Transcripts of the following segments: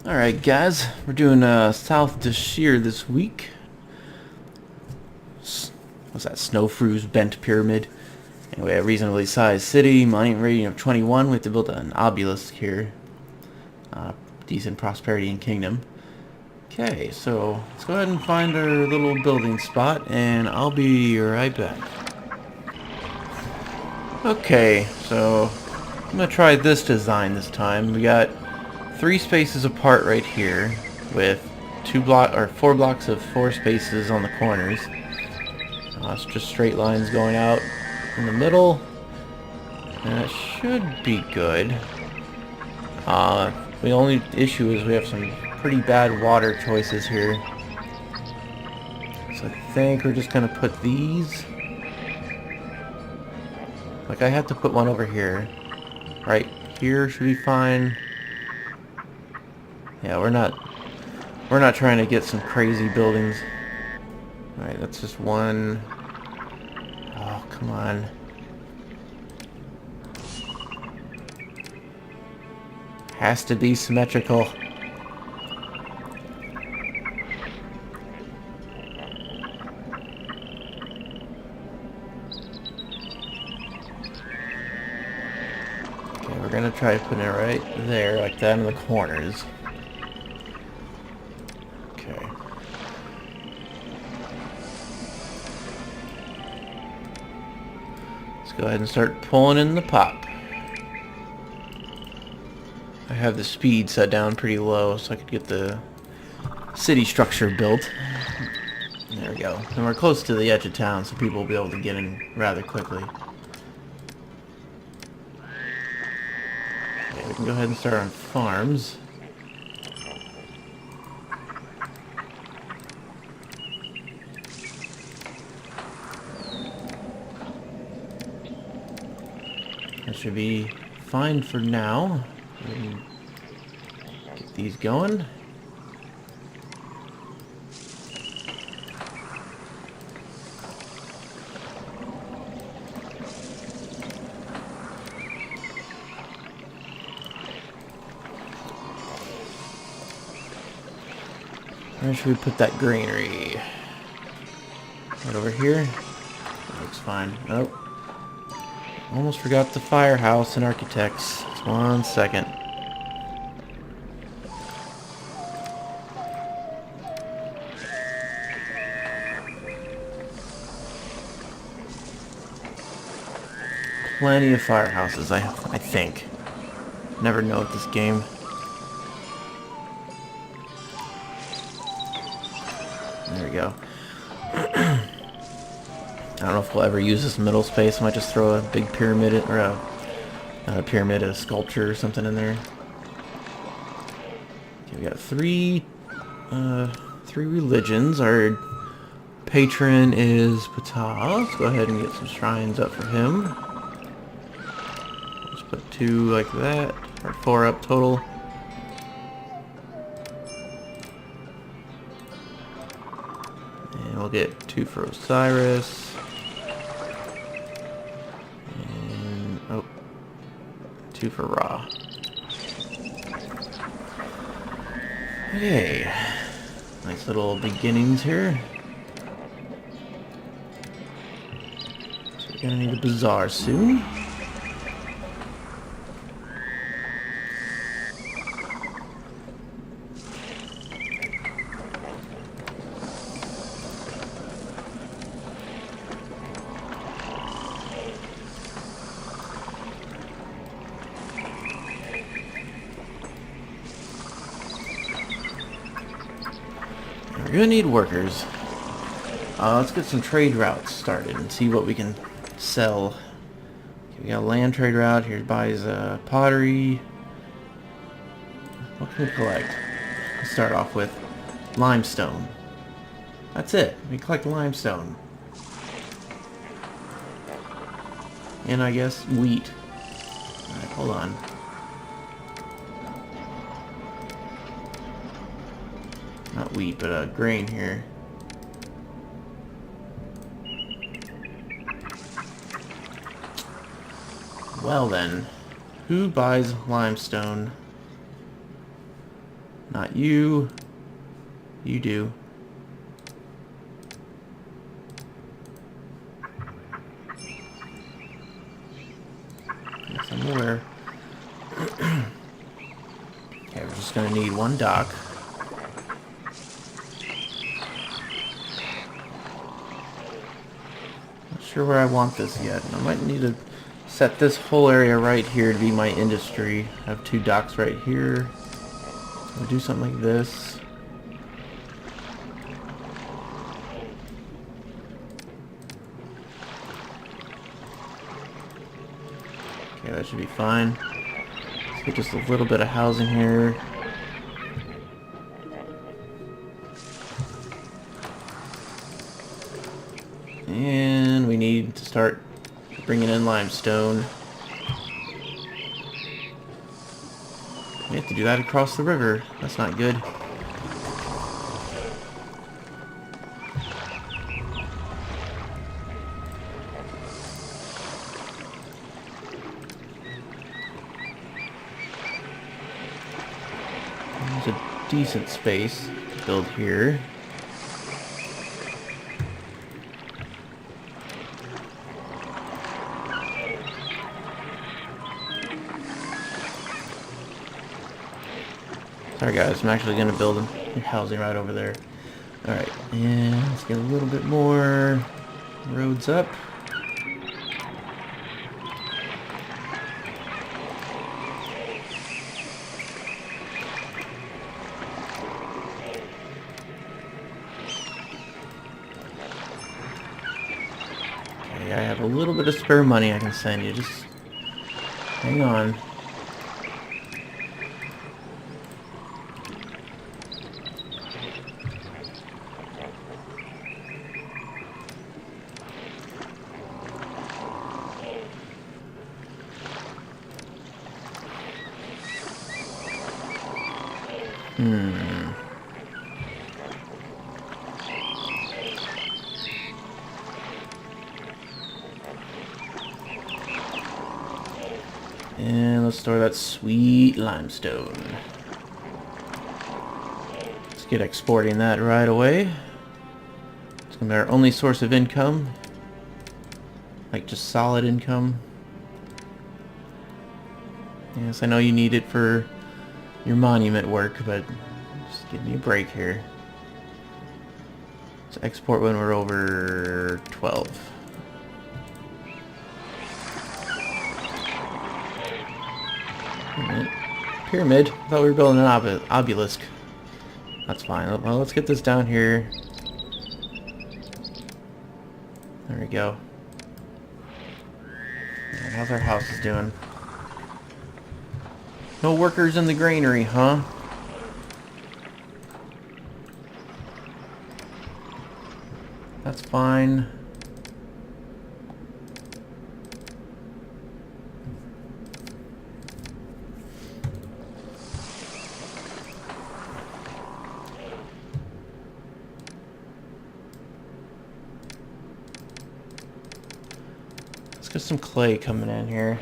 Alright guys, we're doing South Dashur this week. What's that? Snowfru's Bent Pyramid. Anyway, a reasonably sized city, monument rating of 21. We have to build an obelisk here. Decent prosperity and kingdom. Okay, so let's go ahead and find our little building spot, and I'll be right back. Okay, so I'm gonna try this design this time. We got 3 spaces apart right here, with 4 blocks of 4 spaces on the corners. It's just straight lines going out in the middle, and it should be good. The only issue is we have some pretty bad water choices here. So I think we're just gonna put these. Like, I have to put one over here. Right here should be fine. Yeah, we're not trying to get some crazy buildings. Alright, that's just one. Oh, come on. Has to be symmetrical. Okay, we're gonna try putting it right there, like that in the corners. Okay. Let's go ahead and start pulling in the pop. I have the speed set down pretty low so I could get the city structure built. There we go. And we're close to the edge of town, so people will be able to get in rather quickly. Okay, we can go ahead and start on farms. That should be fine for now. Get these going. Where should we put that greenery? Right over here? That looks fine. Nope. Almost forgot the firehouse and architects. Just 1 second. Plenty of firehouses, I think. Never know with this game. There we go. I don't know if we'll ever use this middle space. I might just throw a big pyramid in, or not a pyramid, a sculpture or something in there. Okay, we got three religions. Our patron is Ptah. Let's go ahead and get some shrines up for him. Let's put 2 like that, or 4 up total. And we'll get 2 for Osiris. 2 for Ra. Okay. Nice little beginnings here. So we're gonna need a bazaar soon. We're gonna need workers. Let's get some trade routes started and see what we can sell. Okay, we got a land trade route. Here buys pottery. What can we collect? Let's start off with limestone. That's it. We collect limestone. And I guess wheat. Alright, hold on. Not wheat, but grain here. Well then, who buys limestone? Not you. You do. Yes, I'm aware. Okay, we're just gonna need one dock. Not sure where I want this yet. I might need to set this whole area right here to be my industry. I have 2 docks right here. So we'll do something like this. Okay, that should be fine. Let's get just a little bit of housing here. And we need to start bringing in limestone. We have to do that across the river. That's not good. There's a decent space to build here. Sorry guys, I'm actually going to build housing right over there. Alright, and let's get a little bit more roads up. Okay, I have a little bit of spare money I can send you, just hang on. And let's store that sweet limestone. Let's get exporting that right away. It's gonna be our only source of income. Like just solid income. Yes, I know you need it for your monument work, but just give me a break here. Let's export when we're over 12. Pyramid? I thought we were building an obelisk. That's fine. Well, let's get this down here. There we go. Alright, how's our houses doing? No workers in the granary, huh? That's fine. Let's get some clay coming in here.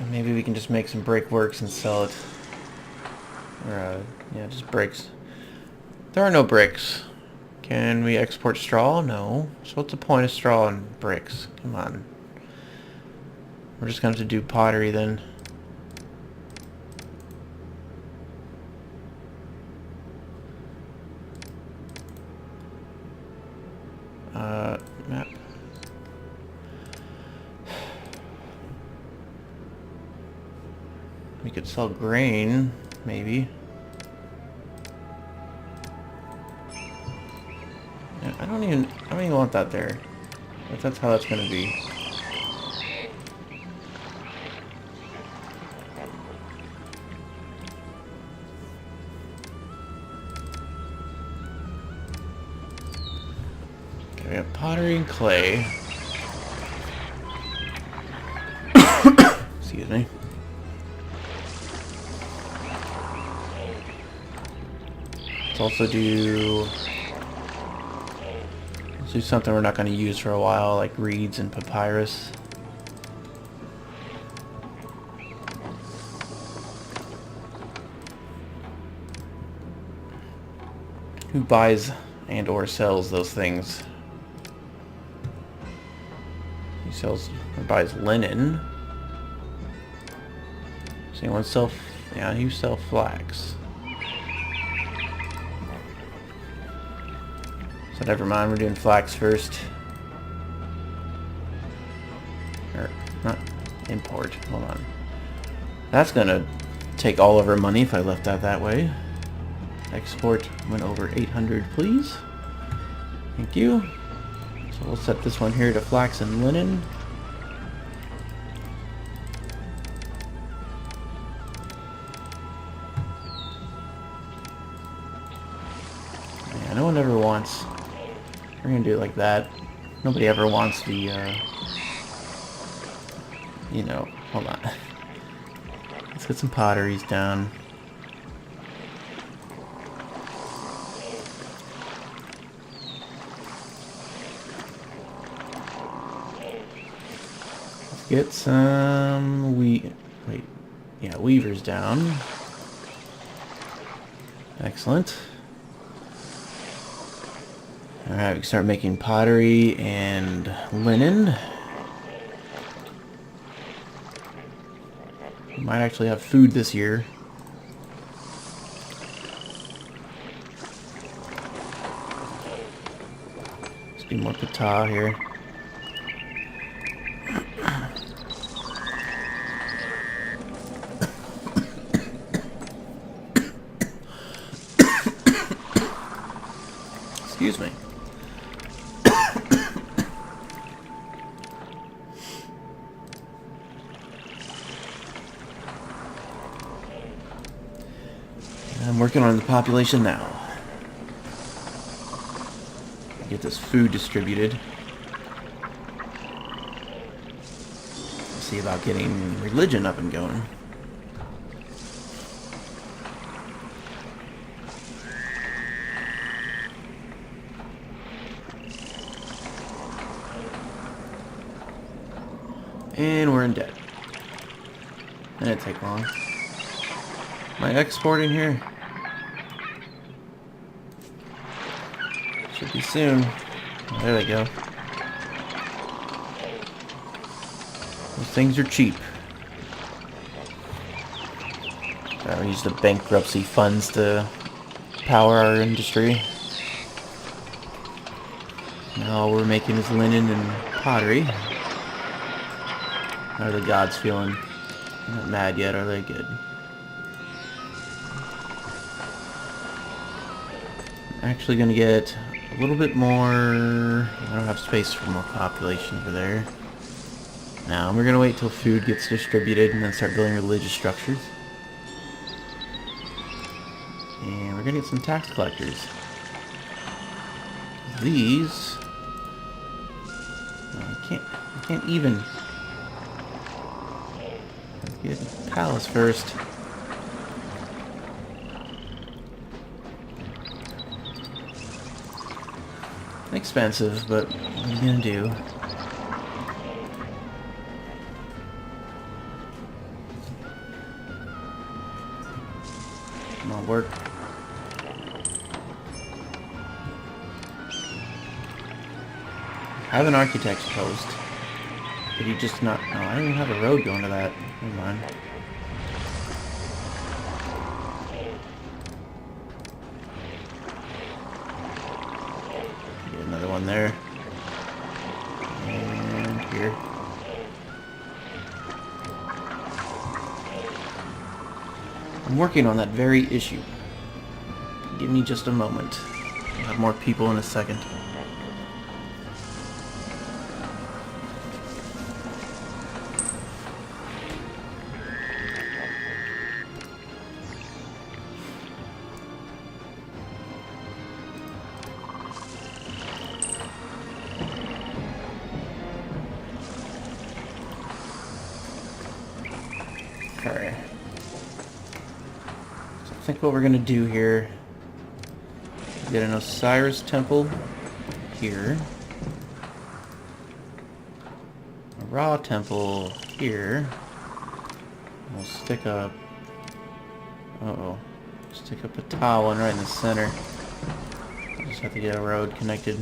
And maybe we can just make some brickworks and sell it. Or, yeah, just bricks. There are no bricks. Can we export straw? No. So what's the point of straw and bricks? Come on. We're just going to have to do pottery then. Map. We could sell grain, maybe. Yeah, I don't even want that there. But that's how that's gonna be. Okay, we have pottery and clay. Excuse me. Let's also do something we're not going to use for a while, like reeds and papyrus. Who buys and or sells those things? He sells or buys linen. Does anyone sell? Yeah, you sell flax. So never mind, we're doing flax first. Or, not import, hold on. That's gonna take all of our money if I left that way. Export went over 800, please. Thank you. So we'll set this one here to flax and linen. Yeah, no one ever wants... We're gonna do it like that. Nobody ever wants the, you know, hold on. Let's get some potteries down. Let's get some weavers down. Excellent. Alright, we can start making pottery and linen. We might actually have food this year. Let's do more pata here. Excuse me. I'm working on the population now. Get this food distributed. See about getting religion up and going. And we're in debt. That didn't take long. Am I exporting here? Should be soon. Oh, there they go. Those things are cheap. We use the bankruptcy funds to power our industry. Now all we're making is linen and pottery. How are the gods feeling? They're not mad yet, are they? Good. Actually gonna get a little bit more... I don't have space for more population over there. Now we're gonna wait till food gets distributed and then start building religious structures. And we're gonna get some tax collectors. These... I can't even... Let's get palace first. Expensive, but what are you gonna do? Come on, work. I have an architect's post. Did he just not... Oh, I don't even have a road going to that. Never mind. Another one there. And here. I'm working on that very issue. Give me just a moment. I'll have more people in a second. Alright. So I think what we're gonna do here, get an Osiris temple here, a Ra temple here. We'll stick up. Stick up a tile one right in the center. Just have to get a road connected.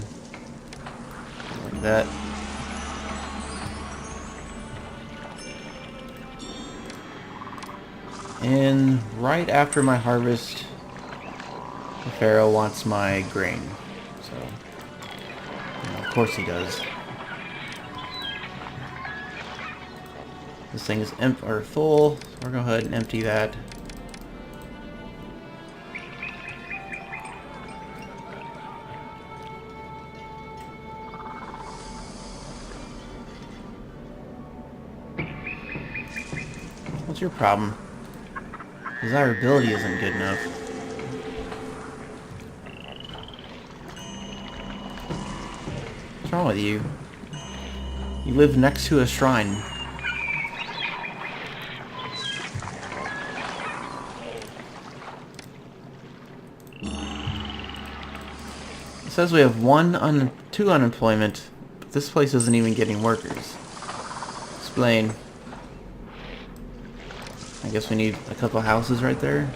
Like that. And right after my harvest, the Pharaoh wants my grain. So, of course he does. This thing is full, so we're going to go ahead and empty that. What's your problem? Desirability isn't good enough. What's wrong with you? You live next to a shrine. It says we have two unemployment, but this place isn't even getting workers. Explain. I guess we need a couple houses right there.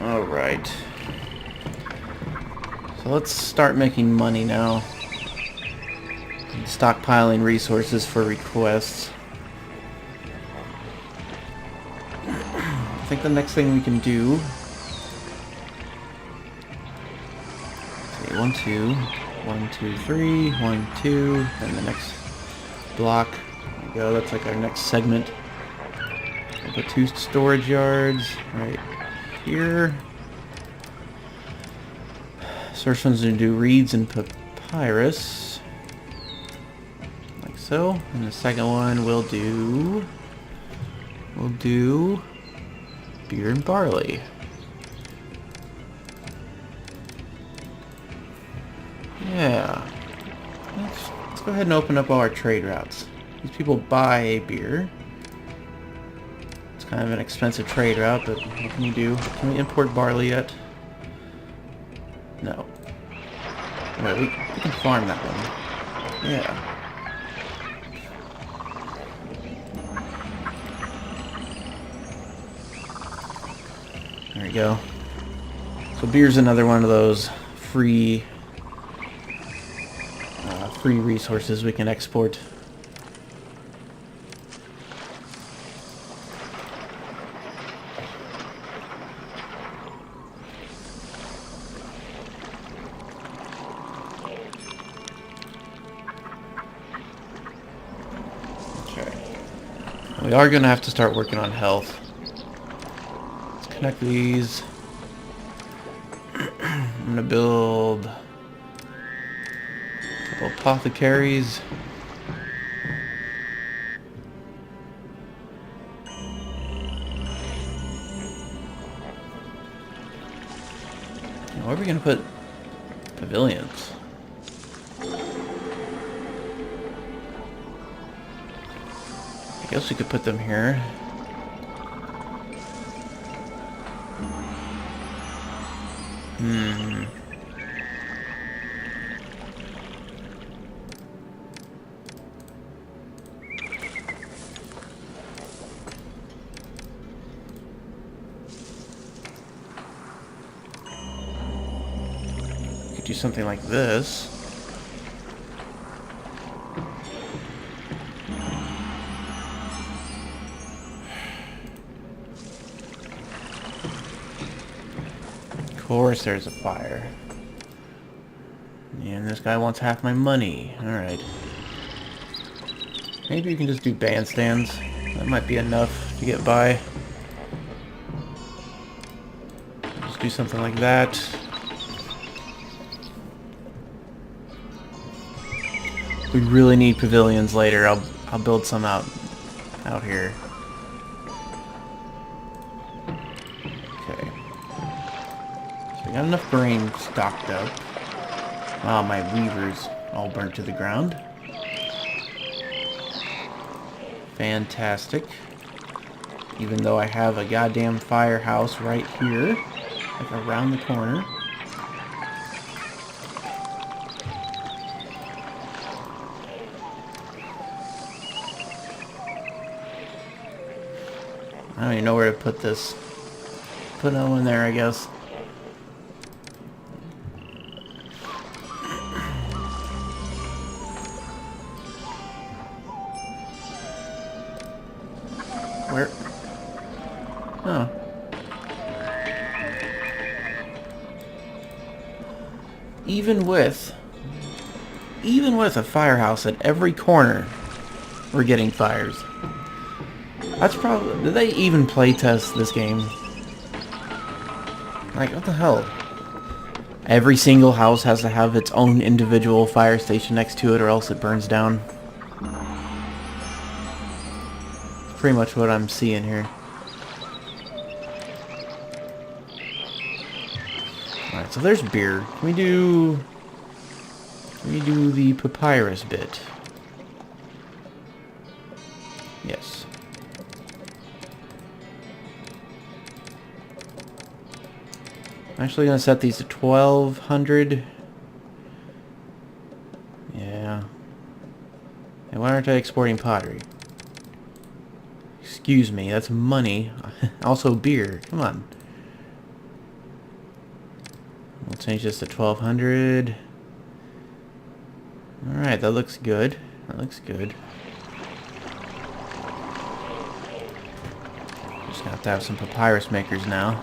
Alright. So let's start making money now. And stockpiling resources for requests. I think the next thing we can do... Okay, 1, 2. 1, 2, 3. 1, 2. And the next block. There we go, that's like our next segment. We'll put 2 storage yards right here. First one's going to do reeds and papyrus. Like so. And the second one will do... beer and barley. Yeah. Let's go ahead and open up all our trade routes. These people buy beer. It's kind of an expensive trade route, but what can you do? Can we import barley yet? No. Wait, we can farm that one. Yeah. There we go. So beer's another one of those free resources we can export. We are going to have to start working on health. Let's connect these. I'm going to build a couple apothecaries. Where are we going to put pavilions? I guess we could put them here. Could do something like this. Of course there's a fire. And this guy wants half my money. Alright. Maybe you can just do bandstands. That might be enough to get by. Just do something like that. We really need pavilions later. I'll build some out here. we got enough grain stocked up. Wow, my weaver's all burnt to the ground. Fantastic. Even though I have a goddamn firehouse right here, like around the corner. I don't even know where to put this. Put it in there, I guess. Where? Oh. Even with a firehouse at every corner, we're getting fires. That's probably... Did they even playtest this game? Like, what the hell? Every single house has to have its own individual fire station next to it or else it burns down. That's pretty much what I'm seeing here. Alright, so there's beer. Can we do the papyrus bit? Yes. I'm actually going to set these to 1200. Yeah. And why aren't I exporting pottery? Excuse me, that's money. Also beer. Come on. We'll change this to 1200. Alright, that looks good. That looks good. Just gonna have to have some papyrus makers now.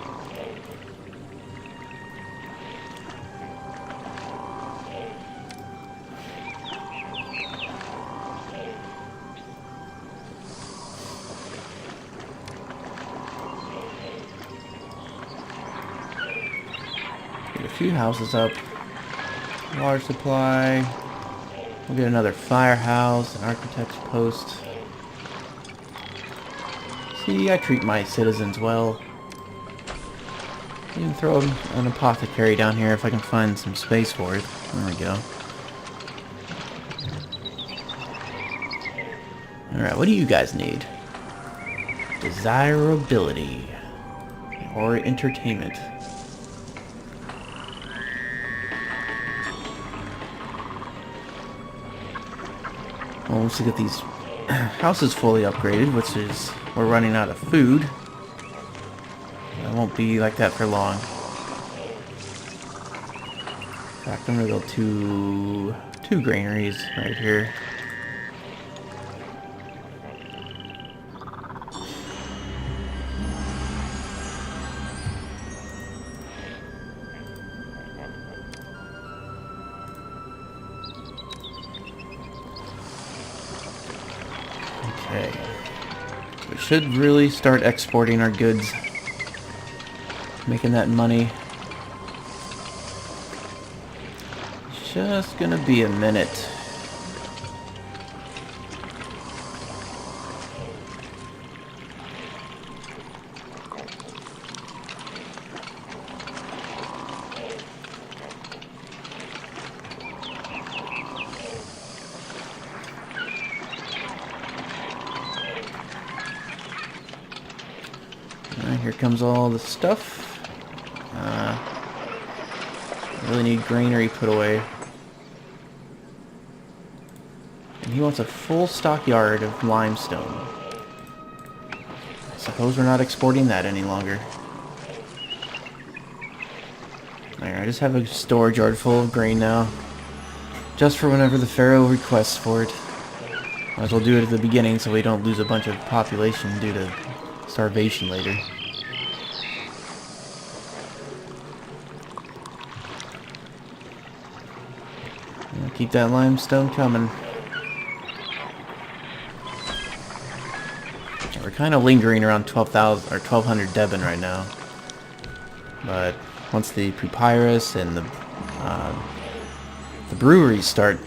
Get a few houses up. Water supply. We'll get another firehouse, an architect's post. See, I treat my citizens well. Even throw an apothecary down here if I can find some space for it. There we go. Alright, what do you guys need? Desirability. Or entertainment. Well, once we get these houses fully upgraded, which is, we're running out of food. It won't be like that for long. In fact, I'm gonna build two granaries right here. Okay. We should really start exporting our goods. Making that money. Just gonna be a minute. Alright, here comes all the stuff. Really need granary put away. And he wants a full stockyard of limestone. I suppose we're not exporting that any longer. Alright, I just have a storage yard full of grain now. Just for whenever the Pharaoh requests for it. Might as well do it at the beginning so we don't lose a bunch of population due to starvation later. Keep that limestone coming. We're kind of lingering around 12,000 or 1,200 Debon right now. But once the papyrus and the breweries start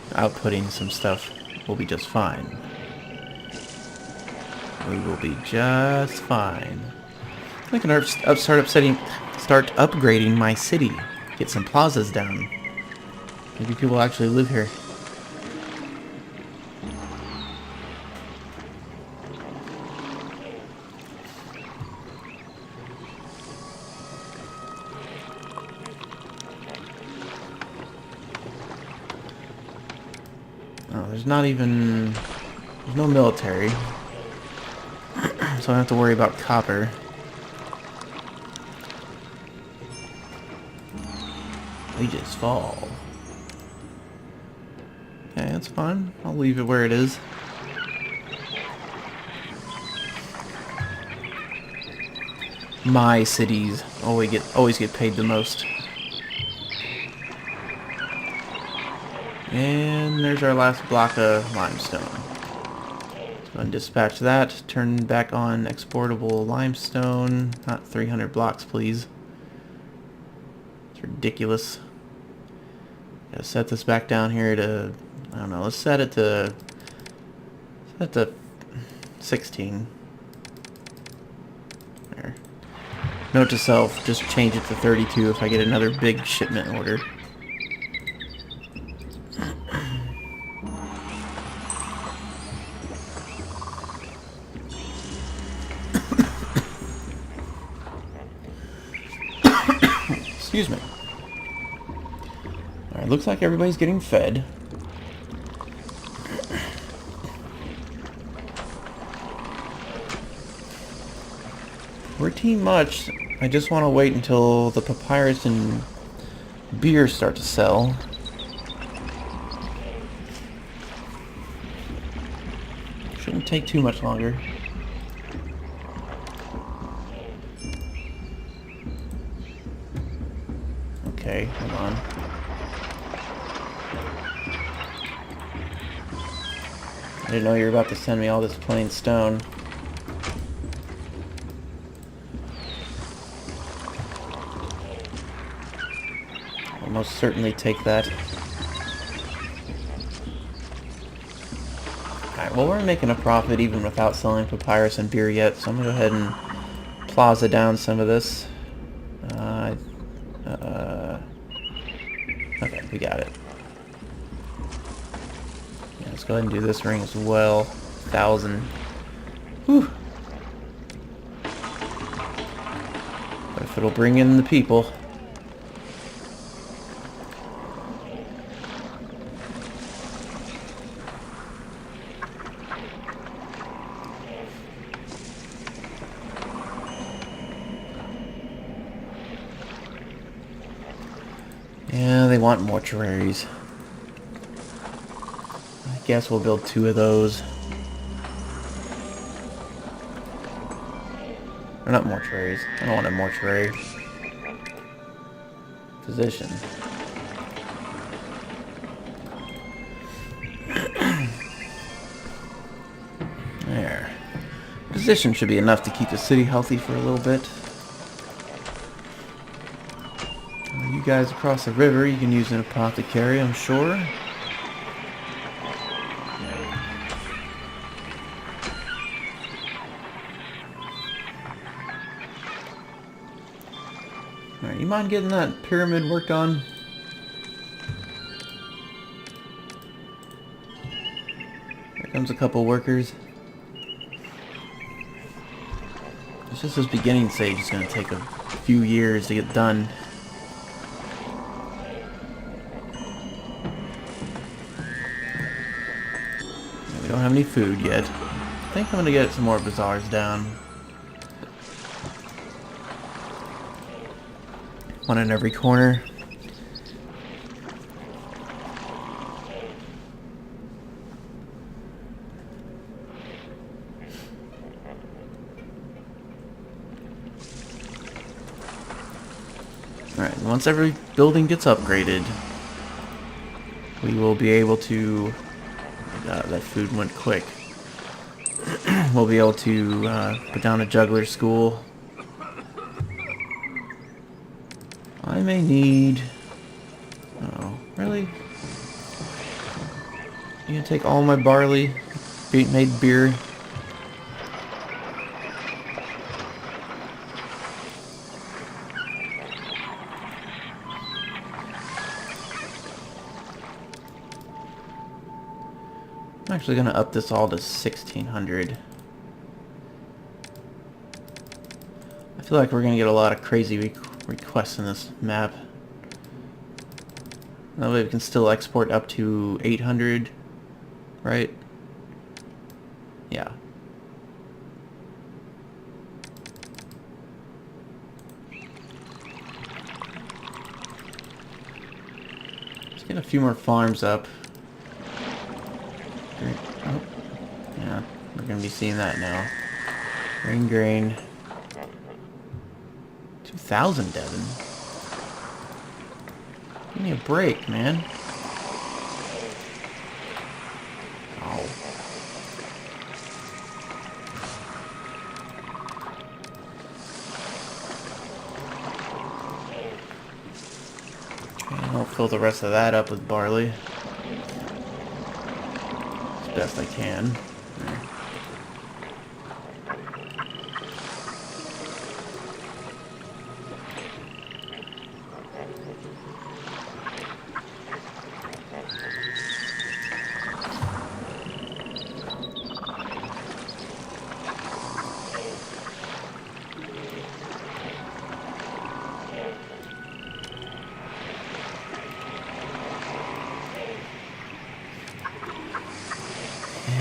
outputting some stuff, we'll be just fine. We will be just fine. I can start upsetting. start upgrading my city. Get some plazas down. Maybe people actually live here. Oh, there's no military. So I don't have to worry about copper. Wages fall. Okay, that's fine. I'll leave it where it is. My cities always get paid the most. And there's our last block of limestone. So go and dispatch that. Turn back on exportable limestone. Not 300 blocks, please. It's ridiculous. Gotta set this back down here to, I don't know, let's set it to 16. There. Note to self, just change it to 32 if I get another big shipment order. Excuse me. Alright, looks like everybody's getting fed. Pretty much, I just want to wait until the papyrus and beer start to sell. Shouldn't take too much longer. Okay, hold on. I didn't know you were about to send me all this plain stone. I'll most certainly take that. Alright, well we're making a profit even without selling papyrus and beer yet, so I'm gonna go ahead and plaza down some of this. Okay, we got it. Yeah, let's go ahead and do this ring as well. 1,000. Whew. But if it'll bring in the people. Yeah, they want mortuaries. I guess we'll build 2 of those. Or not mortuaries. I don't want a mortuary. Physician. There. Physician should be enough to keep the city healthy for a little bit. You guys across the river, you can use an apothecary, I'm sure. Alright, you mind getting that pyramid worked on? Here comes a couple workers. It's just this beginning stage is going to take a few years to get done. We don't have any food yet. I think I'm going to get some more bazaars down. One in every corner. Alright, once every building gets upgraded, we will be able to... that food went quick. We'll be able to put down a juggler school. I may need... Oh, really? You gonna take all my barley? Made beer? actually going to up this all to 1600. I feel like we're going to get a lot of crazy requests in this map. That way we can still export up to 800, right? Yeah. Let's get a few more farms up. Oh, yeah, we're going to be seeing that now. Grain. 2,000, Devin. Give me a break, man. Oh. And I'll fill the rest of that up with barley. As best I can. There.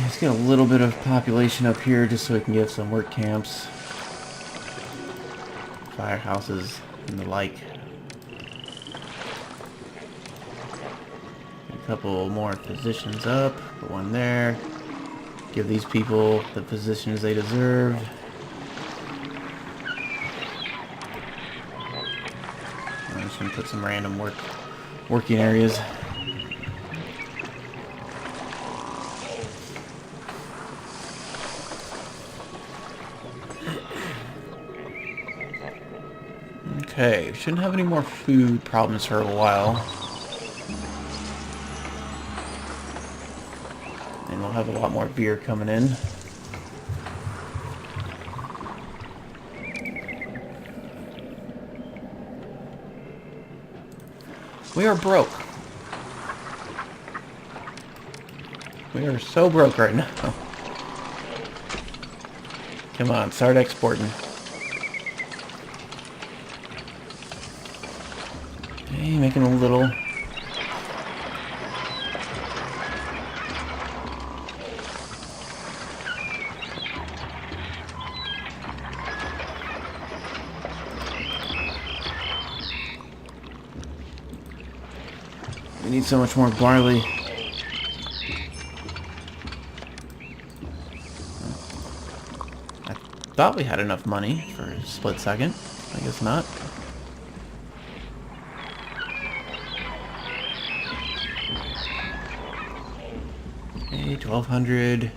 Let's get a little bit of population up here just so we can get some work camps, firehouses, and the like. A couple more positions up, put one there. Give these people the positions they deserve. I'm just gonna put some random working areas. Okay, shouldn't have any more food problems for a while. And we'll have a lot more beer coming in. We are broke. We are so broke right now. Come on, start exporting. Okay, making a little. We need so much more barley. I thought we had enough money for a split second. I guess not. Okay, 1,200.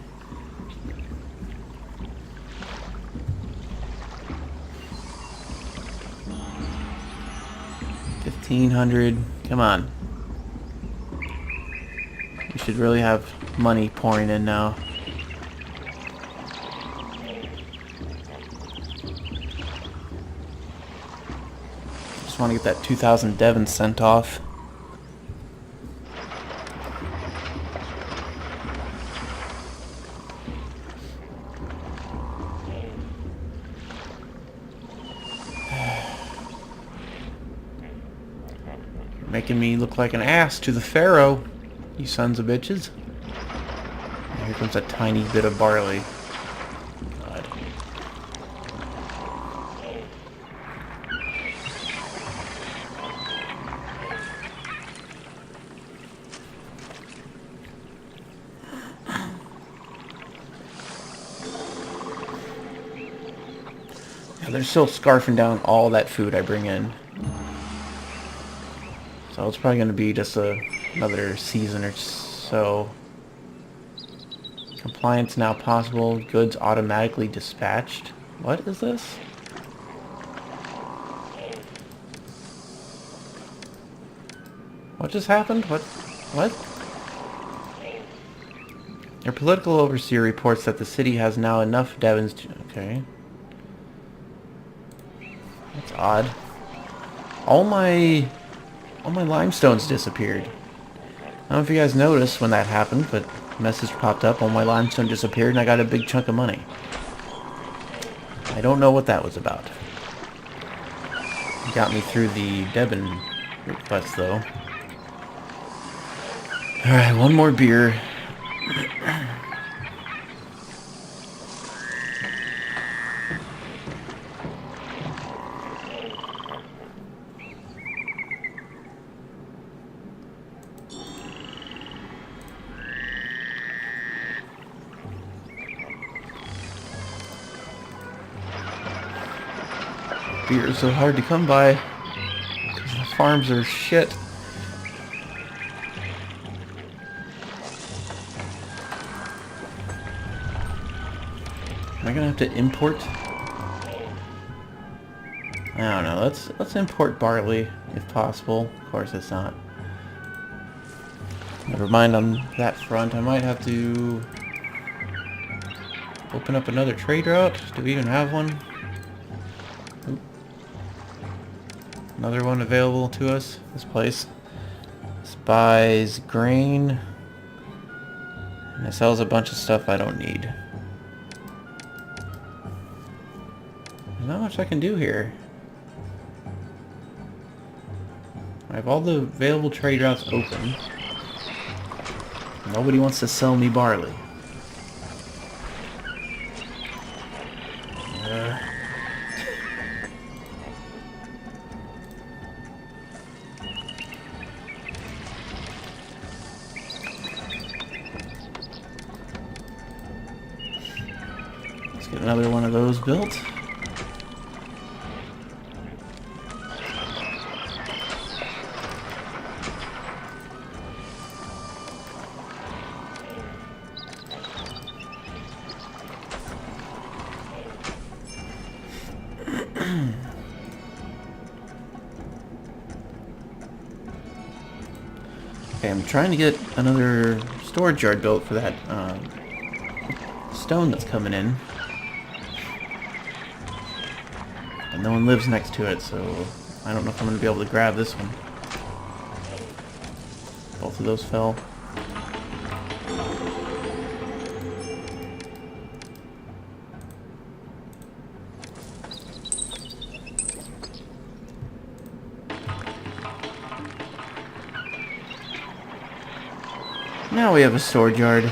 $1,500. Come on. We should really have money pouring in now. Just want to get that 2,000 Devon sent off. You're making me look like an ass to the Pharaoh. You sons of bitches. And here comes a tiny bit of barley. God. Yeah, they're still scarfing down all that food I bring in. So it's probably going to be just another season or so. Compliance now possible. Goods automatically dispatched. What is this? What just happened? What? Your political overseer reports that the city has now enough Devons to... Okay. That's odd. All my limestones disappeared. I don't know if you guys noticed when that happened, but message popped up, all my limestone disappeared, and I got a big chunk of money. I don't know what that was about. It got me through the Debon quest, though. Alright, one more beer. Beer is so hard to come by because the farms are shit. Am I gonna have to import? I don't know. Let's import barley if possible. Of course, it's not. Never mind on that front. I might have to open up another trade route. Do we even have one? Oop. Another one available to us. This place. This buys grain. And it sells a bunch of stuff I don't need. There's not much I can do here. I have all the available trade routes open. Nobody wants to sell me barley. Let's get another one of those built. Okay, I'm trying to get another storage yard built for that stone that's coming in. And no one lives next to it, so I don't know if I'm going to be able to grab this one. Both of those fell. Now we have a storage yard.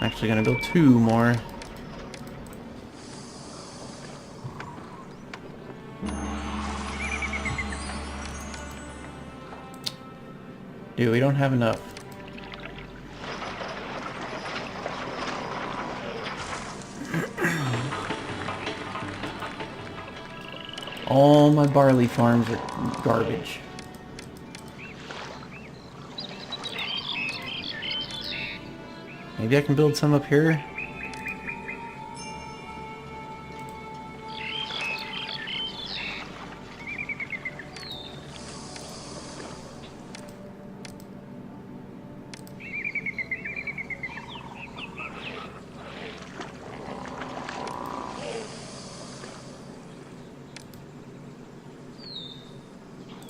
Actually gonna build two more. Dude, we don't have enough. All my barley farms are garbage. Maybe I can build some up here?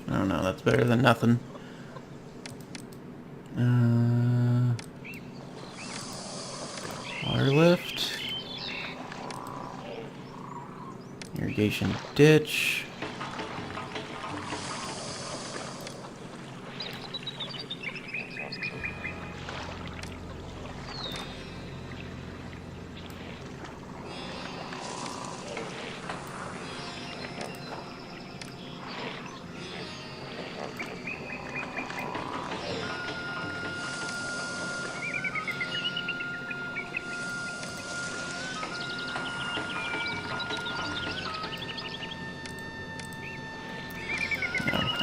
I don't know, that's better than nothing. Water lift. Irrigation ditch.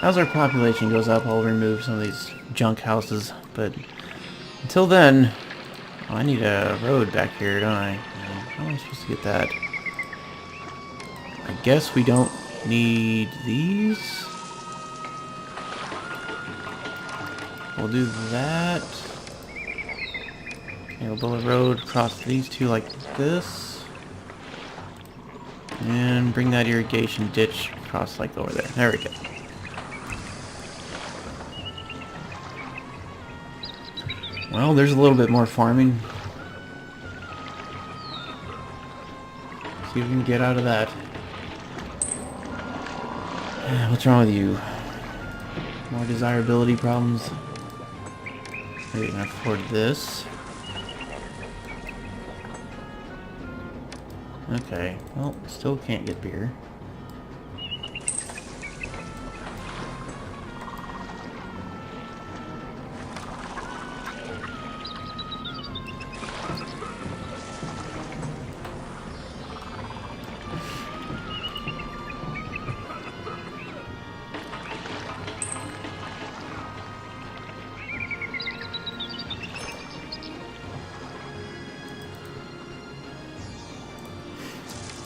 As our population goes up, I'll remove some of these junk houses, but until then, I need a road back here, don't I? How am I supposed to get that? I guess we don't need these. We'll do that. Okay, we'll build a road across these two like this. And bring that irrigation ditch across like over there. There we go. Well, there's a little bit more farming. See if we can get out of that. What's wrong with you? More desirability problems? Maybe we can afford this. Okay, well, still can't get beer.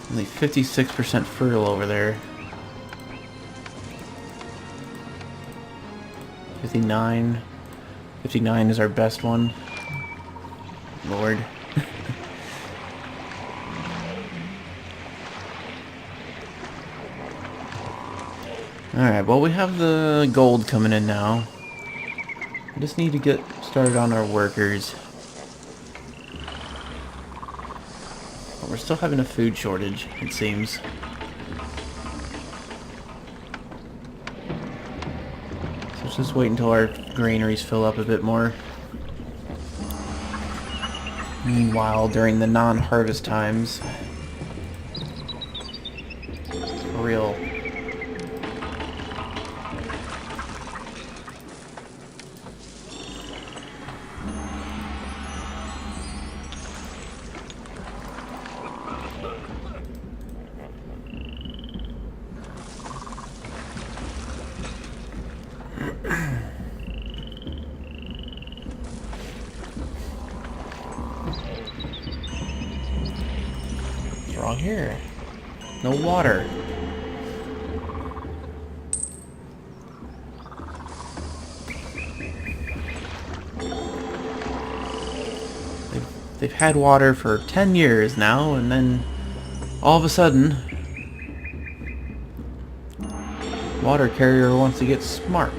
Only 56% fertile over there. 59. 59 is our best one. Lord. Alright, well we have the gold coming in now. We just need to get started on our workers. But we're still having a food shortage, it seems. So let's just wait until our granaries fill up a bit more. Meanwhile, during the non-harvest times, for real. What's wrong here? No water. They've had water for 10 years now, and then all of a sudden, water carrier wants to get smart.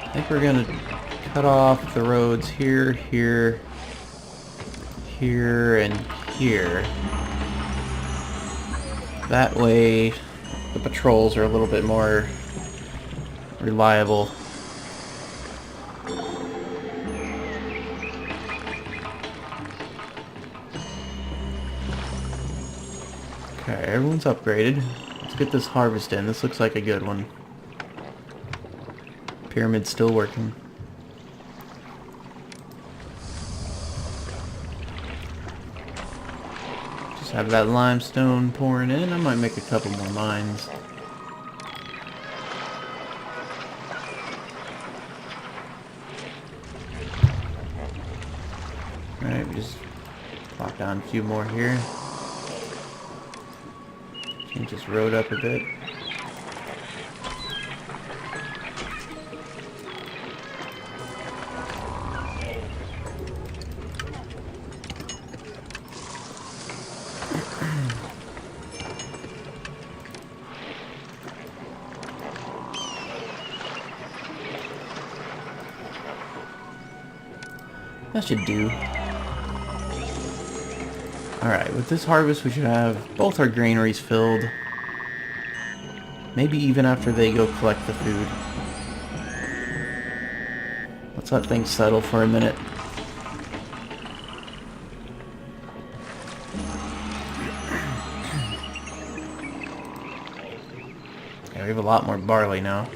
I think we're gonna cut off the roads here, here, here, and here. That way, the patrols are a little bit more reliable. Okay, everyone's upgraded. Let's get this harvest in. This looks like a good one. Pyramid's still working. Just have that limestone pouring in. I might make a couple more mines. Alright, we just plop down a few more here. Change this road up a bit. That should do. Alright, with this harvest we should have both our granaries filled. Maybe even after they go collect the food. Let's let things settle for a minute. Okay, we have a lot more barley now.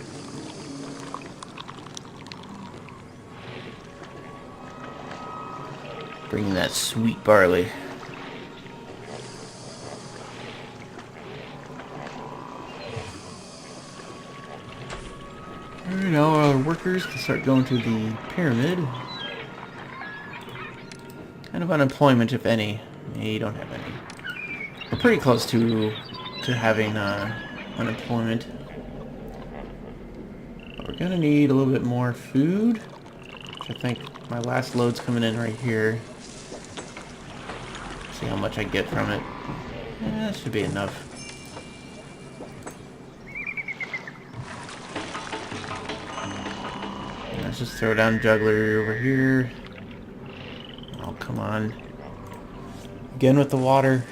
Bringing that sweet barley. Now our workers can start going to the pyramid. Kind of unemployment, if any. You don't have any. We're pretty close to having unemployment. But we're gonna need a little bit more food. Which I think my last load's coming in right here. See how much I get from it. That should be enough. Let's just throw down juggler over here. Oh, come on. Again with the water.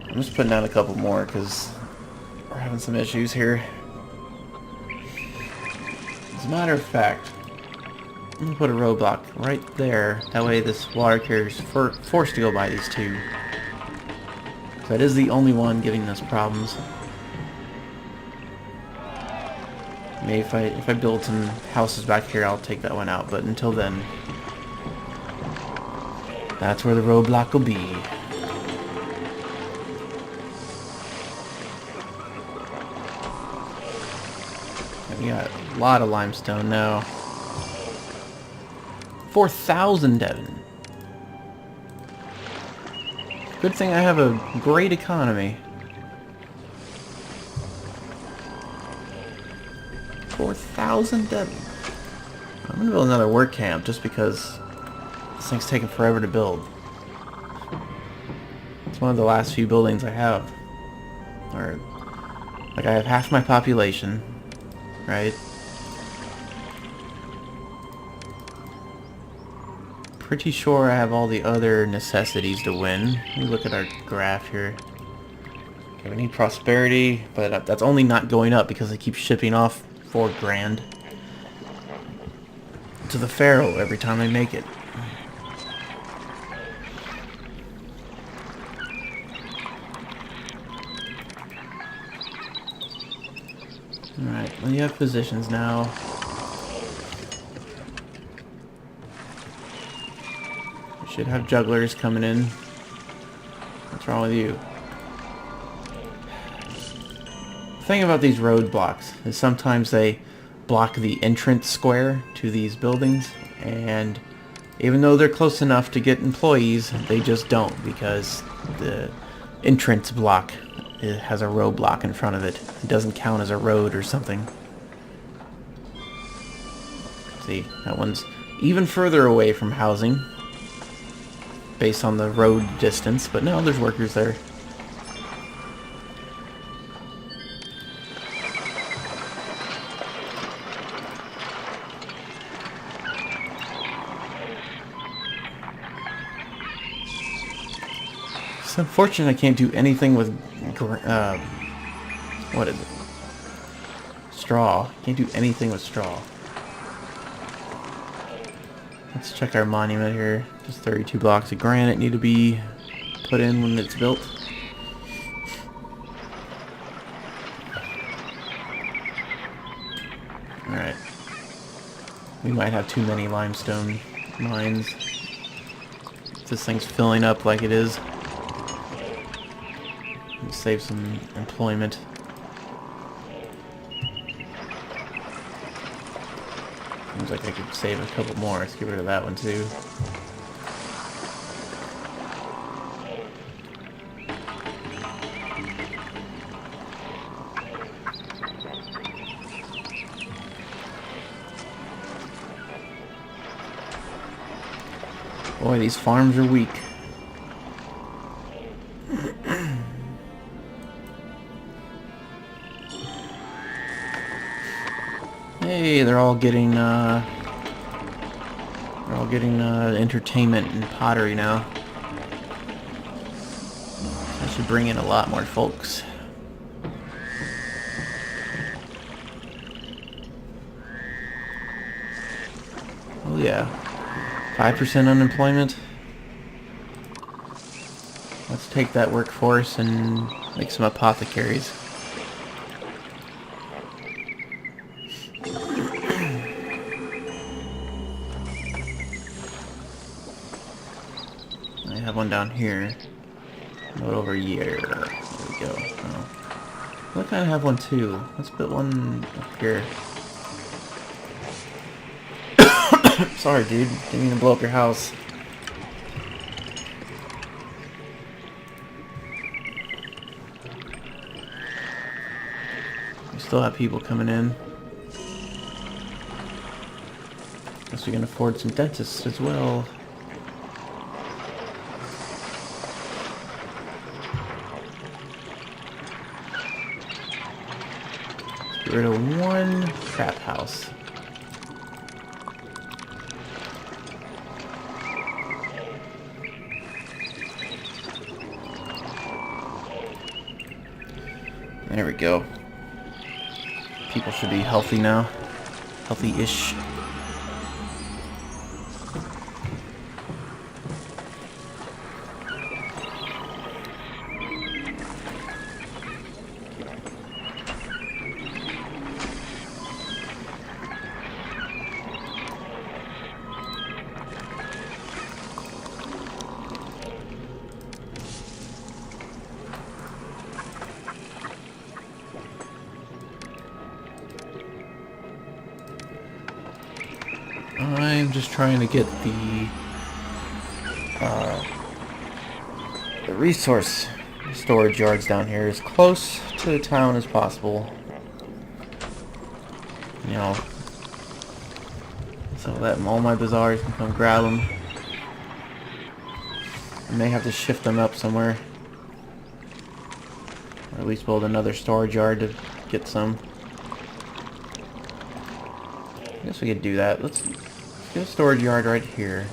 I'm just putting down a couple more because we're having some issues here. As a matter of fact, I'm going to put a roadblock right there. That way this water carrier is forced to go by these two. So that is the only one giving us problems. Maybe if I build some houses back here, I'll take that one out. But until then, that's where the roadblock will be. We got a lot of limestone now. 4,000 Devon. Good thing I have a great economy. 4,000 Devon. I'm gonna build another work camp just because this thing's taking forever to build. It's one of the last few buildings I have. Or, like, I have half my population. Right? Pretty sure I have all the other necessities to win. Let me look at our graph here. Okay, we need prosperity, but that's only not going up because I keep shipping off 4 grand to the Pharaoh every time I make it. Alright, well, you have positions now. You should have jugglers coming in. What's wrong with you? The thing about these roadblocks is sometimes they block the entrance square to these buildings, and even though they're close enough to get employees, they just don't because the entrance block it has a roadblock in front of it. It doesn't count as a road or something. See, that one's even further away from housing based on the road distance, but no, there's workers there. It's unfortunate I can't do anything with what is it? Straw. Can't do anything with straw. Let's check our monument here. Just 32 blocks of granite need to be put in when it's built. Alright. We might have too many limestone mines. If this thing's filling up like it is. Save some employment. Seems like I could save a couple more. Let's get rid of that one too. Boy, these farms are weak. Hey, they're all getting entertainment and pottery now. That should bring in a lot more folks. Oh yeah, 5% unemployment. Let's take that workforce and make some apothecaries. I have one down here. What over here? There we go. Oh. Look, I have one too. Let's put one up here. Sorry, dude. Didn't mean to blow up your house. still have people coming in. Guess we can afford some dentists as well. Let's get rid of one trap house. There we go. People should be healthy now. Healthy-ish. I'm just trying to get the resource storage yards down here as close to the town as possible. You know, so that all my bazaars can come grab them. I may have to shift them up somewhere, or at least build another storage yard to get some. I guess we could do that. Let's get a storage yard right here.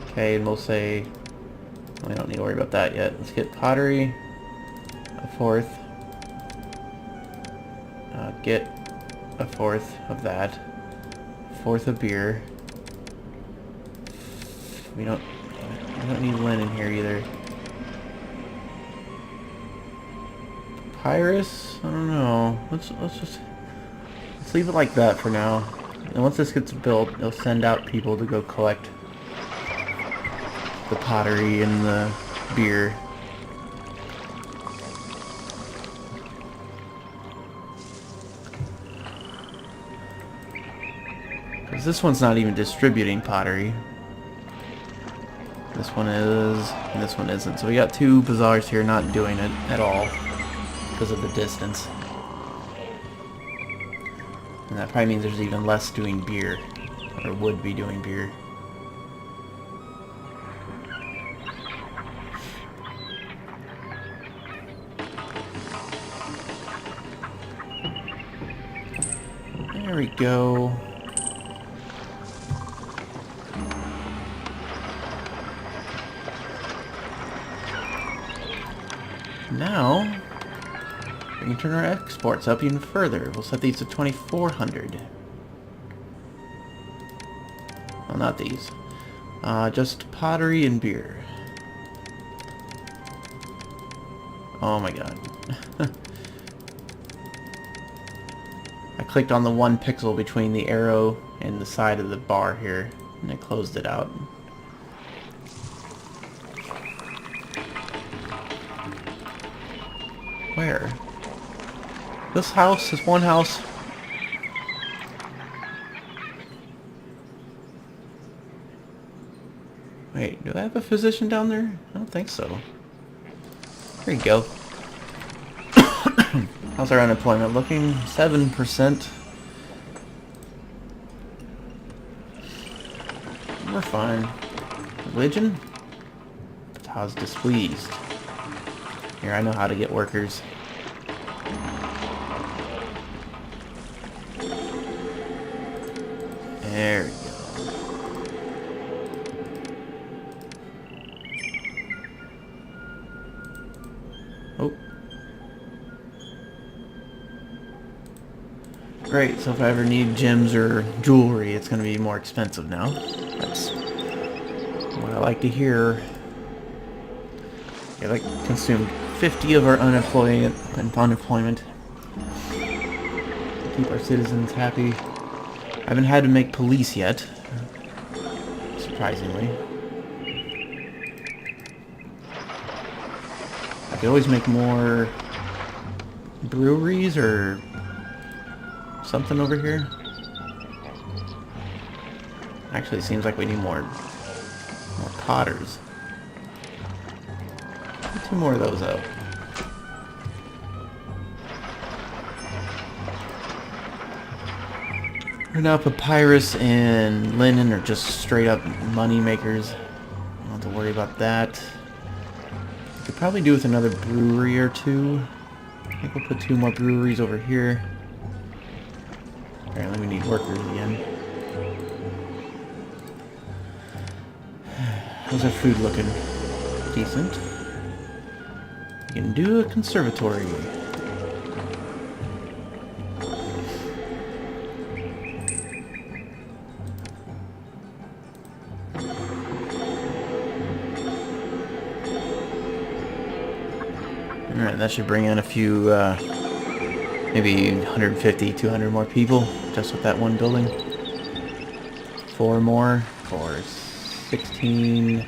Okay, and we'll say we don't need to worry about that yet. Let's get pottery, a fourth. Get a fourth of that. A fourth of beer. We don't need linen here either. Papyrus? I don't know. Let's leave it like that for now. And once this gets built, it'll send out people to go collect the pottery and the beer. Because this one's not even distributing pottery. This one is, and this one isn't. So we got two bazaars here not doing it at all because of the distance. And that probably means there's even less doing beer, or would be doing beer. There we go. Now we can turn our exports up even further. We'll set these to 2,400. Well, not these. Just pottery and beer. Oh my god. I clicked on the one pixel between the arrow and the side of the bar here, and I closed it out. Where? This house? This one house? Wait, do I have a physician down there? I don't think so. There you go. How's our unemployment looking? 7%. We're fine. Religion? How's displeased? Here, I know how to get workers. There we go. Oh. Great, so if I ever need gems or jewelry, it's going to be more expensive now. That's what I like to hear. Yeah, that consumed 50 of our unemployment. Keep our citizens happy. I haven't had to make police yet, surprisingly. I could always make more breweries or something over here. Actually, it seems like we need more potters. Get two more of those out. For now, papyrus and linen are just straight up money makers. Don't have to worry about that. Could probably do with another brewery or two. I think we'll put 2 more breweries over here. Apparently we need workers again. How's our food looking? Decent. We can do a conservatory. Alright, that should bring in a few, maybe 150, 200 more people, just with that one building. 4 more, for 16,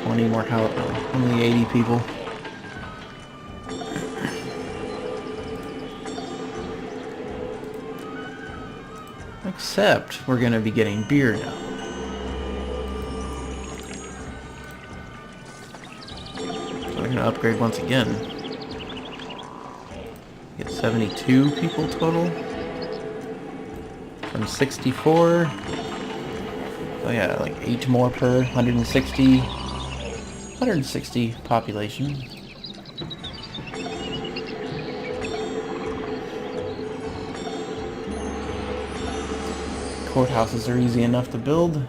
20 more, only 80 people. Except, we're gonna be getting beer now. We're gonna upgrade once again. Get 72 people total from 64. So yeah, like 8 more per 160 population. Courthouses are easy enough to build.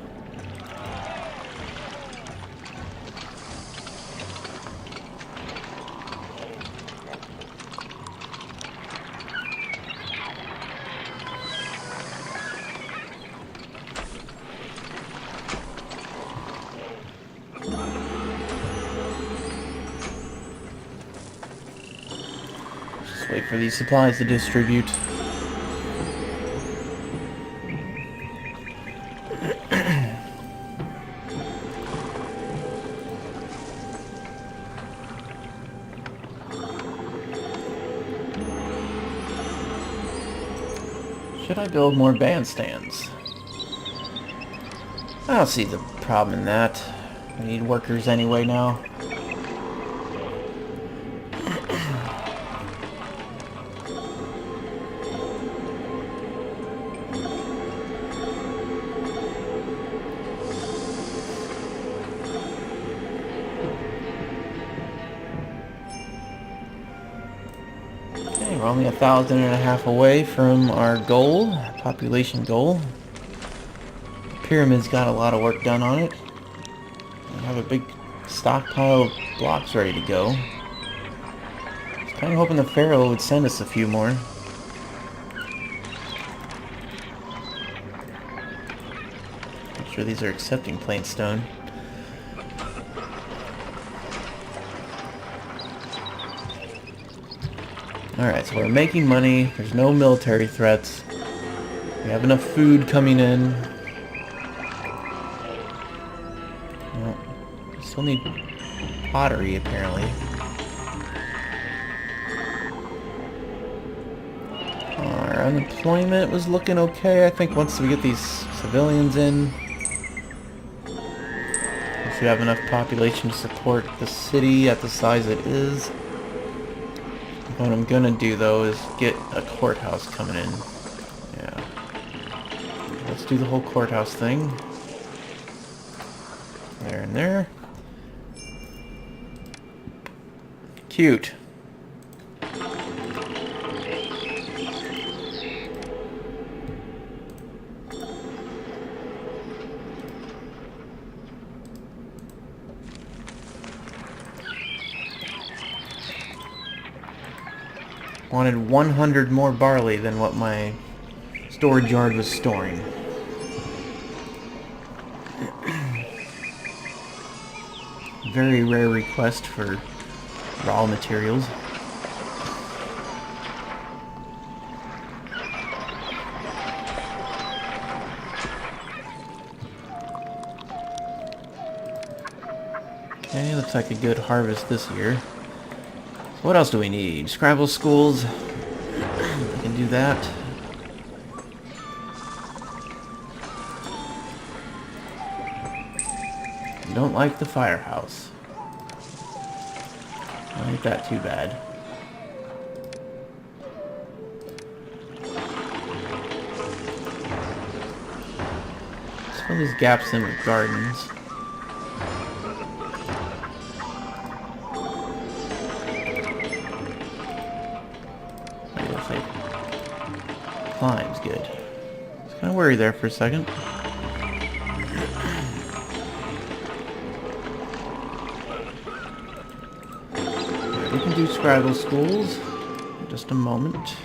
Wait for these supplies to distribute. Should I build more bandstands? I don't see the problem in that. We need workers anyway now. We're only 1,500 away from our goal, population goal. The pyramid's got a lot of work done on it. We have a big stockpile of blocks ready to go. I was kind of hoping the Pharaoh would send us a few more. Make sure these are accepting plain stone. Alright, so we're making money. There's no military threats. We have enough food coming in. Well, we still need pottery, apparently. Our unemployment was looking okay. I think once we get these civilians in, we should have enough population to support the city at the size it is. What I'm gonna do though is get a courthouse coming in. Yeah. Let's do the whole courthouse thing. There and there. Cute. Wanted 100 more barley than what my storage yard was storing. Very rare request for raw materials. Okay, looks like a good harvest this year. What else do we need? Scrabble schools. We can do that. Don't like the firehouse. Ain't that too bad. Fill these gaps in with gardens. Climb's good. I was kind of worried there for a second. We can do scribble schools in just a moment.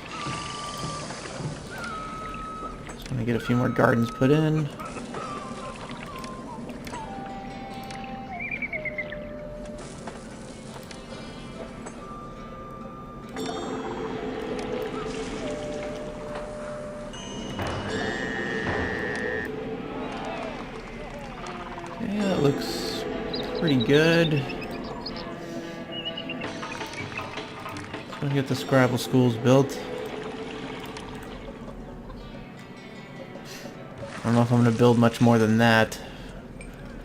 Just want to get a few more gardens put in. Yeah, that looks pretty good. Just gonna get the Scrabble schools built. I don't know if I'm gonna build much more than that.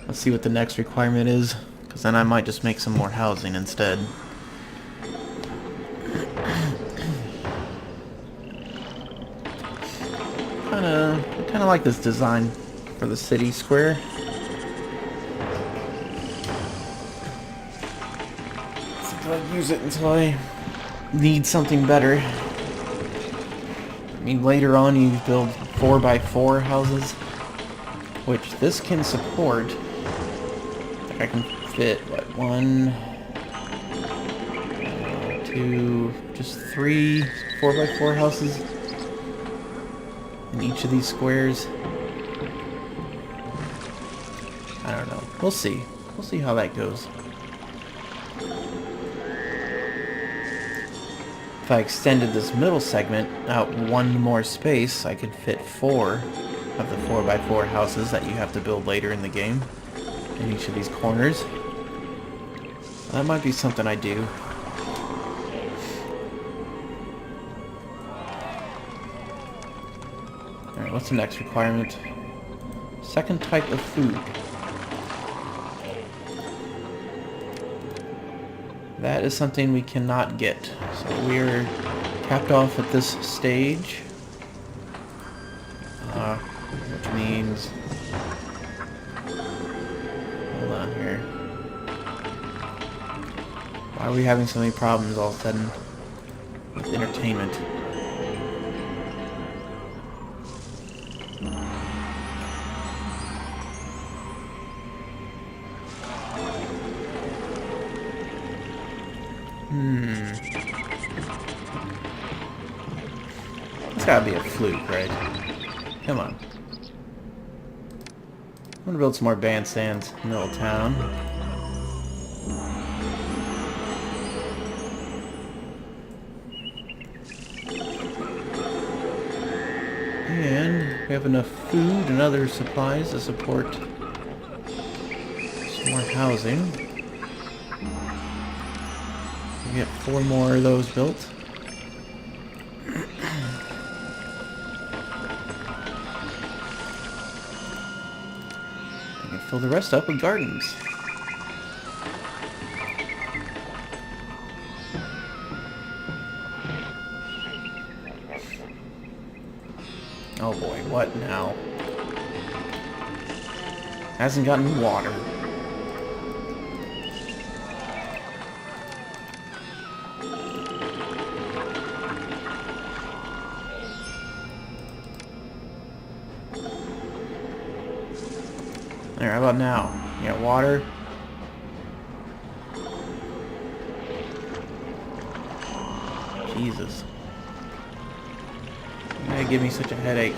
Let's see what the next requirement is, because then I might just make some more housing instead. I kinda like this design for the city square. I'll use it until I need something better. I mean, later on you build 4x4 houses, which this can support. I can fit, what, 1, 2, just 3 4x4 houses in each of these squares. I don't know. We'll see. We'll see how that goes. If I extended this middle segment out one more space, I could fit 4 of the 4x4 houses that you have to build later in the game in each of these corners. That might be something I do. Alright, what's the next requirement? Second type of food. That is something we cannot get. So we're capped off at this stage. Which means... Hold on here. Why are we having so many problems all of a sudden with entertainment? It's gotta be a fluke, right? Come on. I'm gonna build some more bandstands in the middle of town. And we have enough food and other supplies to support some more housing. We get 4 more of those built. We can fill the rest up with gardens. Oh boy, what now? Hasn't gotten water. There, how about now? You got water? Jesus. You're gonna give me such a headache.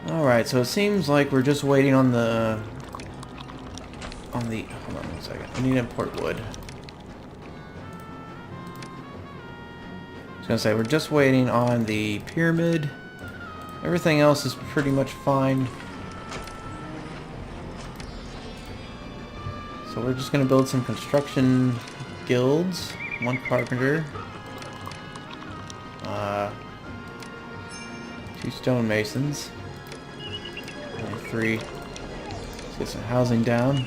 Alright, so it seems like we're just waiting on the... hold on 1 second. I need to import wood. I was gonna say, we're just waiting on the pyramid. Everything else is pretty much fine. So we're just gonna build some construction guilds. 1 carpenter. 2 stonemasons. 3 3. Let's get some housing down.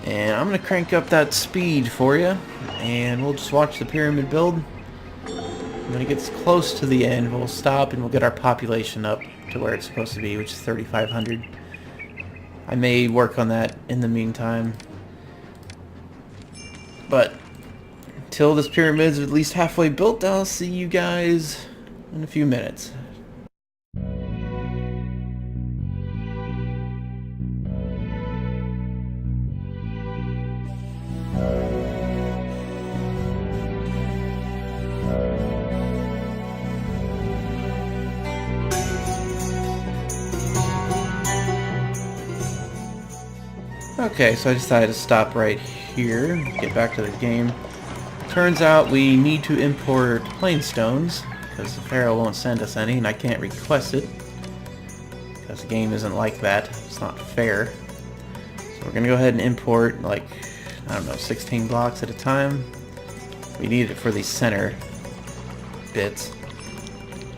And I'm going to crank up that speed for you, and we'll just watch the pyramid build. When it gets close to the end, we'll stop and we'll get our population up to where it's supposed to be, which is 3,500. I may work on that in the meantime. But until this pyramid's at least halfway built, I'll see you guys in a few minutes. Okay, so I decided to stop right here, get back to the game. Turns out we need to import plain stones, because the Pharaoh won't send us any, and I can't request it, because the game isn't like that. It's not fair. So we're going to go ahead and import, like, I don't know, 16 blocks at a time. We need it for these center bits.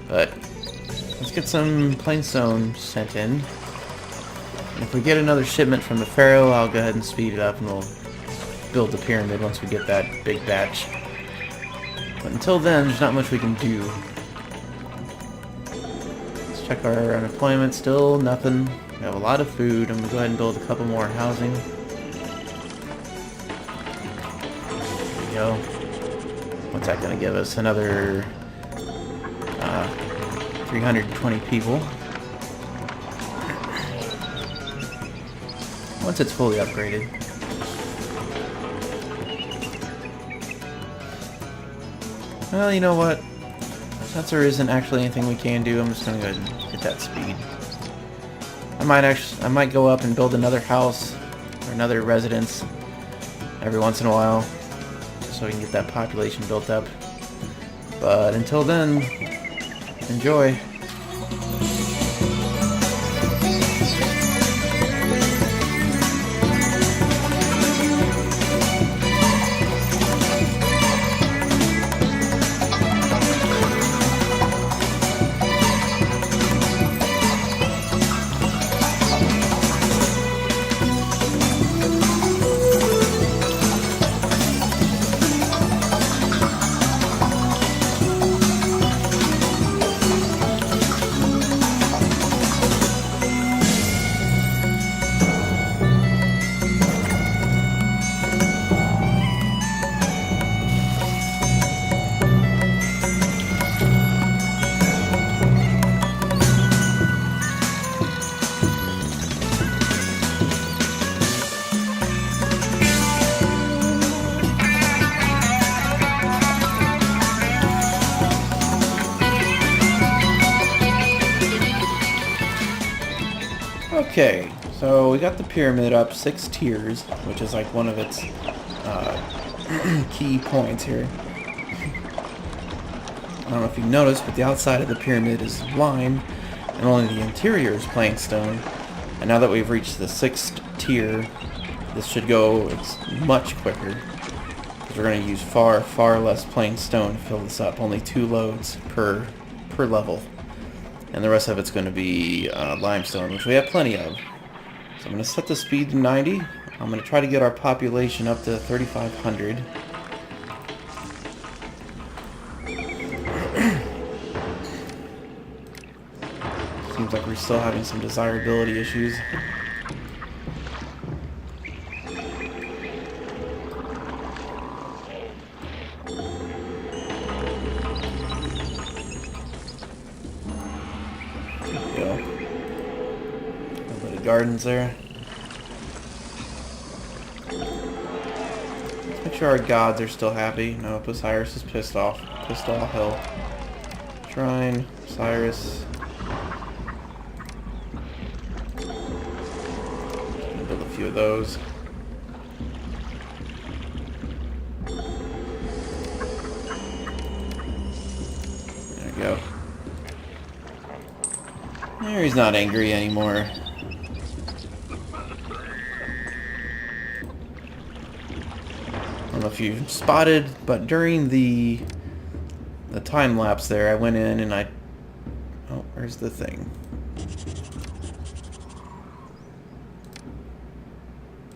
But let's get some plain stone sent in. If we get another shipment from the Pharaoh, I'll go ahead and speed it up and we'll build the pyramid once we get that big batch. But until then, there's not much we can do. Let's check our unemployment. Still nothing. We have a lot of food. I'm going to go ahead and build a couple more housing. There we go. What's that going to give us? Another 320 people. Once it's fully upgraded. Well, you know what? Since there isn't actually anything we can do, I'm just gonna go ahead and get that speed. I might go up and build another house or another residence every once in a while, so we can get that population built up. But until then, enjoy. Okay, so we got the pyramid up 6 tiers, which is like one of its key points here. I don't know if you noticed, but the outside of the pyramid is lined, and only the interior is plain stone. And now that we've reached the 6th tier, this should go much quicker, because we're going to use far less plain stone to fill this up. Only 2 loads per level. And the rest of it's going to be limestone, which we have plenty of. So I'm going to set the speed to 90. I'm going to try to get our population up to 3,500. Seems like we're still having some desirability issues. Gardens there. Let's make sure our gods are still happy. No, Osiris is pissed off. Pissed all hell. Shrine, Osiris. Build a few of those. There we go. There, he's not angry anymore. I don't know if you spotted, but during the time lapse there, I went in and oh, where's the thing?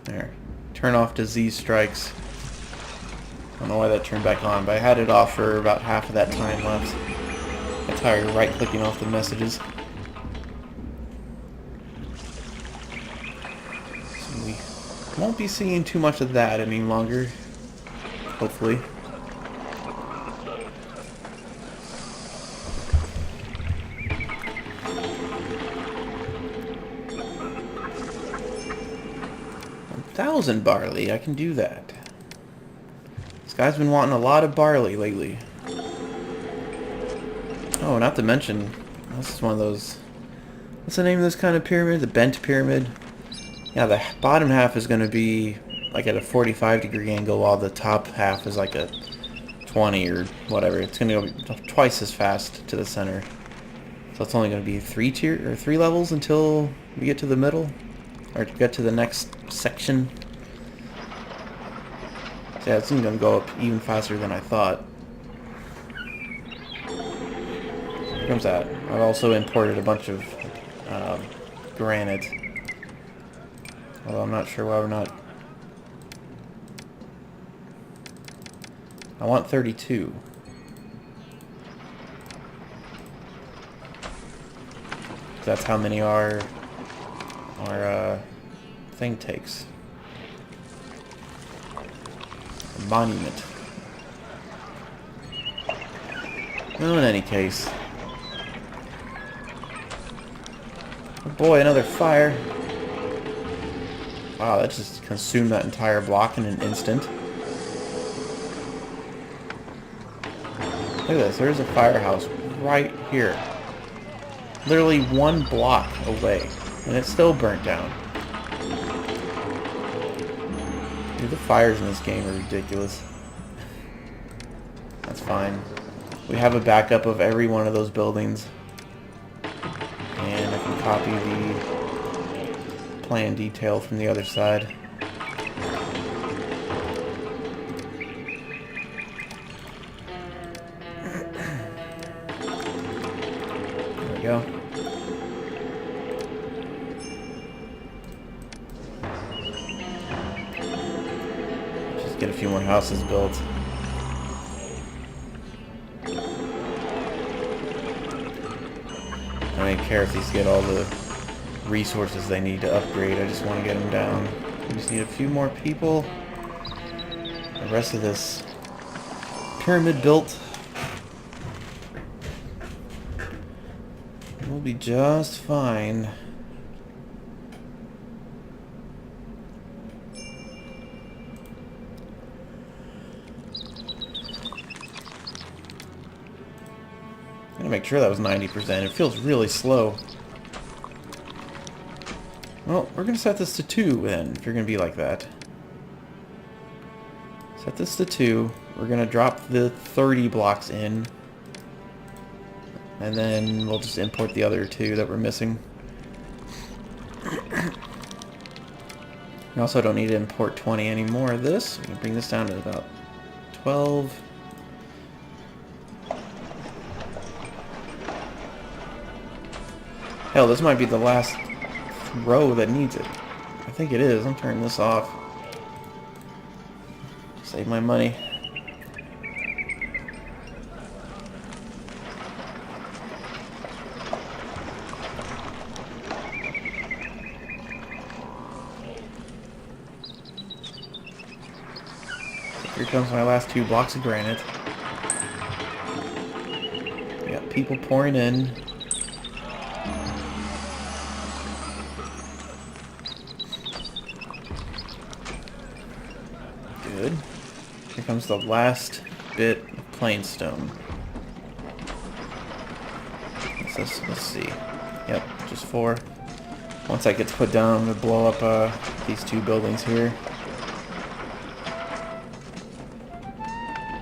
There. Turn off disease strikes. I don't know why that turned back on, but I had it off for about half of that time left. I'm tired of right-clicking off the messages. So we won't be seeing too much of that any longer. Hopefully. $1,000 barley, I can do that. This guy's been wanting a lot of barley lately. Oh, not to mention, this is one of those... What's the name of this kind of pyramid? The bent pyramid? Yeah, the bottom half is going to be like at a 45-degree angle, while the top half is like a 20 or whatever. It's going to go twice as fast to the center. So it's only going to be three levels until we get to the middle, or to get to the next section. So yeah, it's going to go up even faster than I thought. Here comes that. I've also imported a bunch of granite. Although I'm not sure why we're not... I want 32. That's how many our thing takes. A monument. Well, in any case. Oh boy, another fire. Wow, that just consumed that entire block in an instant. Look at this, there's a firehouse right here. Literally one block away, and it's still burnt down. Dude, the fires in this game are ridiculous. That's fine. We have a backup of every one of those buildings. And I can copy the plan detail from the other side. There we go. Just get a few more houses built. I don't care if these get all the resources they need to upgrade. I just want to get them down. We just need a few more people. The rest of this pyramid built. We'll be just fine. I'm gonna make sure that was 90%. It feels really slow. Well, we're gonna set this to 2 then, if you're gonna be like that. Set this to 2. We're gonna drop the 30 blocks in. And then we'll just import the other 2 that we're missing. We also don't need to import 20 anymore of this. We can bring this down to about 12. Hell, this might be the last row that needs it. I think it is. I'm turning this off. Save my money. Here comes my last 2 blocks of granite. We got people pouring in. Good. Here comes the last bit of plain stone. Let's see. Yep, just 4. Once that gets put down, I'm going to blow up these 2 buildings here.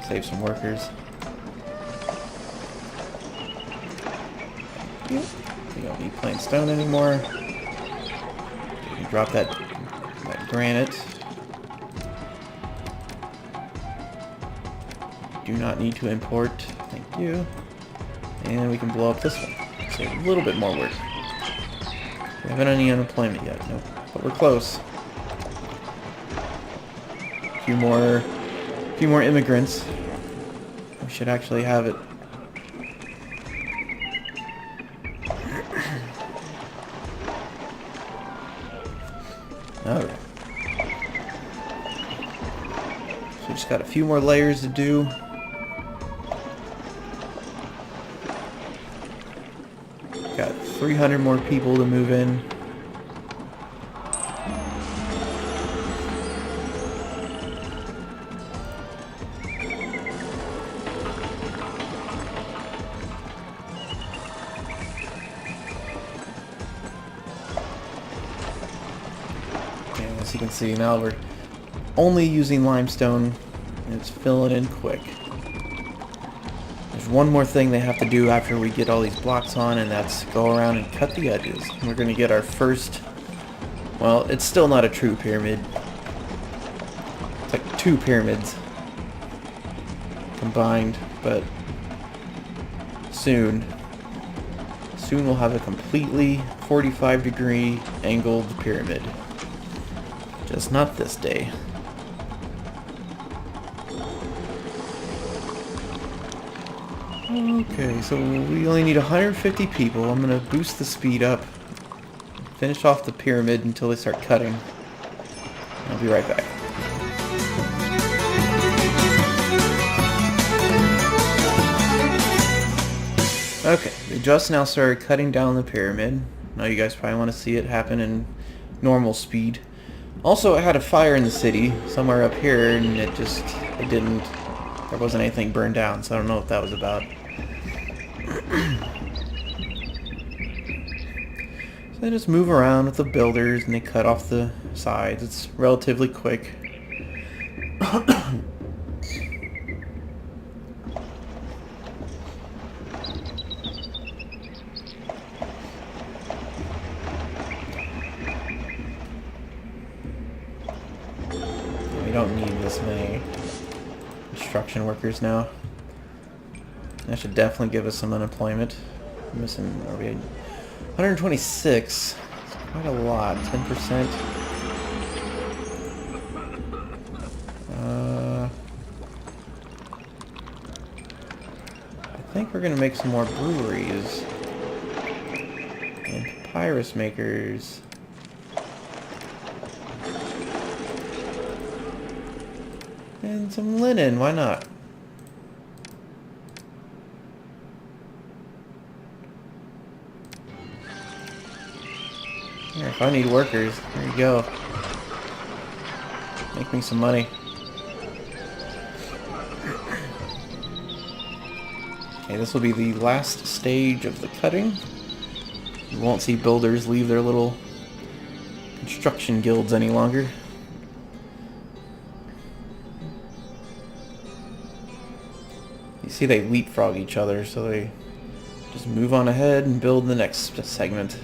Save some workers. Yep. We don't need plain stone anymore. We can drop that granite. Do not need to import. Thank you. And we can blow up this one. Save a little bit more work. We haven't any unemployment yet, no. But we're close. A few more immigrants. We should actually have it. Alright. So we just got a few more layers to do. Got 300 more people to move in. And as you can see, now we're only using limestone, and it's filling in quick. There's one more thing they have to do after we get all these blocks on, and that's go around and cut the edges. And we're going to get our first, well, it's still not a true pyramid. It's like 2 pyramids combined, but soon we'll have a completely 45-degree angled pyramid. Just not this day. Okay, so we only need 150 people. I'm gonna boost the speed up. Finish off the pyramid until they start cutting. I'll be right back. Okay, they just now started cutting down the pyramid. Now you guys probably want to see it happen in normal speed. Also, I had a fire in the city somewhere up here, and there wasn't anything burned down, so I don't know what that was about. So they just move around with the builders, and they cut off the sides. It's relatively quick. We don't need this many construction workers now. That should definitely give us some unemployment. We're missing, are we 126? It's quite a lot. 10%. I think we're gonna make some more breweries and papyrus makers. And some linen, why not? Here, if I need workers, there you go. Make me some money. Okay, this will be the last stage of the cutting. You won't see builders leave their little construction guilds any longer. You see they leapfrog each other, so they just move on ahead and build the next segment.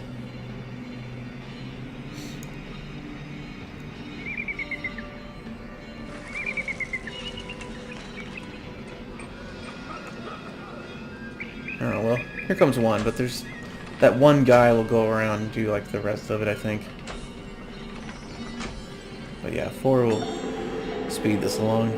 Oh well, here comes one, but there's that one guy will go around and do like the rest of it, I think. But yeah, 4 will speed this along.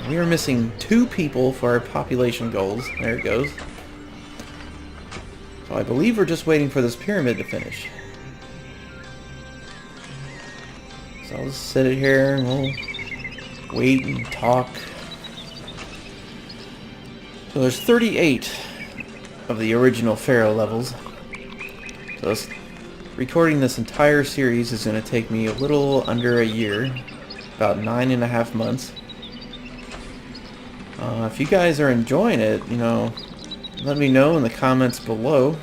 We are missing 2 people for our population goals. There it goes. So I believe we're just waiting for this pyramid to finish. So I'll just sit it here and we'll wait and talk. So there's 38 of the original Pharaoh levels. So recording this entire series is going to take me a little under a year. About 9.5 months. If you guys are enjoying it, you know, let me know in the comments below.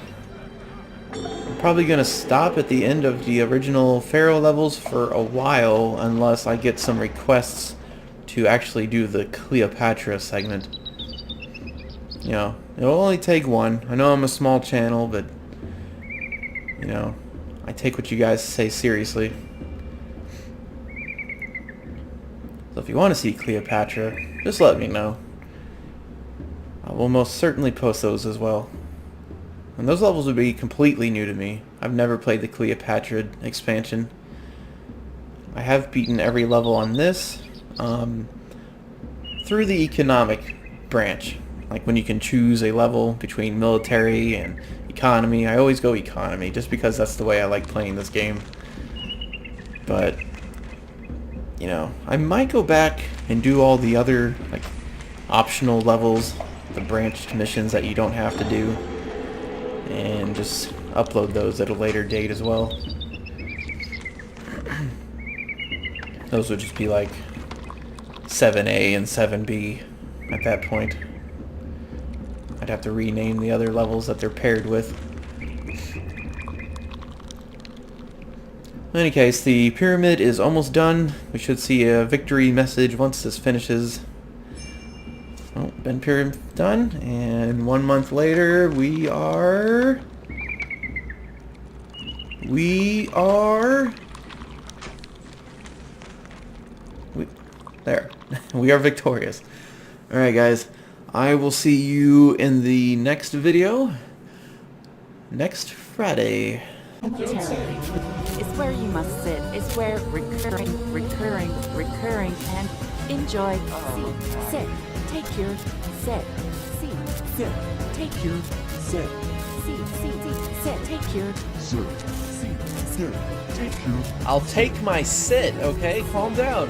I'm probably going to stop at the end of the original Pharaoh levels for a while unless I get some requests to actually do the Cleopatra segment. You know, it'll only take one. I know I'm a small channel, but, you know, I take what you guys say seriously. So if you want to see Cleopatra, just let me know. I will most certainly post those as well. And those levels would be completely new to me. I've never played the Cleopatra expansion. I have beaten every level on this through the economic branch. Like when you can choose a level between military and economy. I always go economy just because that's the way I like playing this game. But, you know, I might go back and do all the other like optional levels, the branched missions that you don't have to do, and just upload those at a later date as well. Those would just be like 7A and 7B at that point. I'd have to rename the other levels that they're paired with. In any case, the pyramid is almost done. We should see a victory message once this finishes. Oh, Ben Pyramid done, and 1 month later we are there. We are victorious. Alright guys, I will see you in the next video next Friday. It's where you must sit. It's where recurring, and enjoy. Sit, take your sit. Sit, take your sit. Sit, take your I'll take my sit, okay? Calm down.